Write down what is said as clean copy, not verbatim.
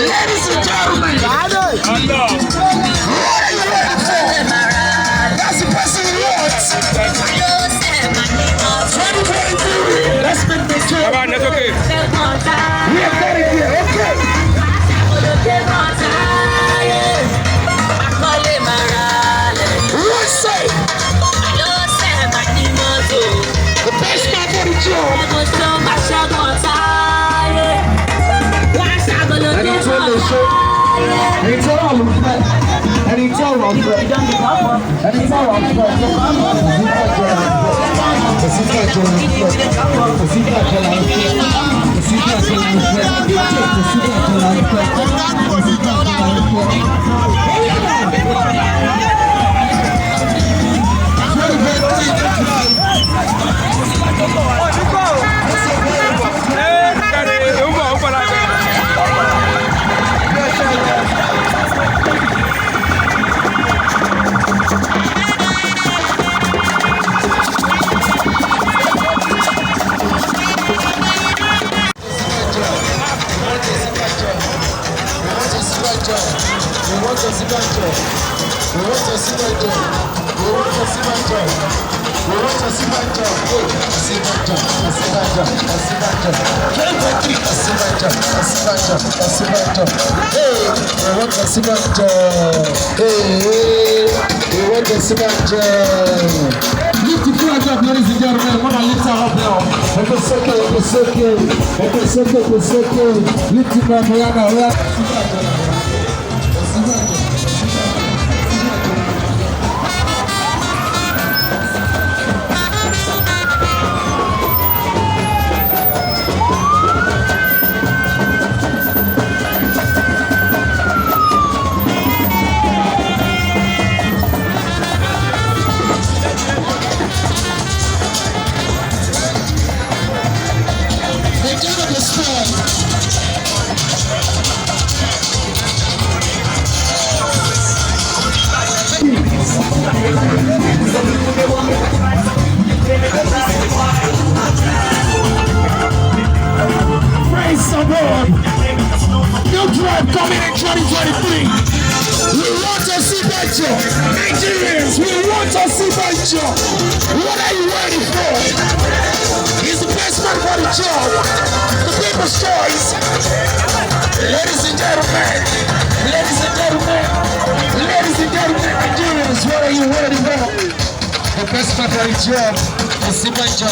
Ladies and gentlemen, that's the person who wants 2023. Let's make the trip. Come on, that's okay. We are getting here, okay. What say? The best man for the job. And he told the show. And he told all of them. And he told all of them. And he told all of them. Lift the flag up, ladies and gentlemen. Come on, lift her up now. It's okay. Lift it up, Rihanna. Praise the Lord. New drive coming in 2023. We want to see Banjo. Nigerians, we want to see Banjo. What are you waiting for? He's the best man for the job. The people's choice. Ladies and gentlemen, Nigerians, what are you waiting for? The best man for the job. Osinbanjo.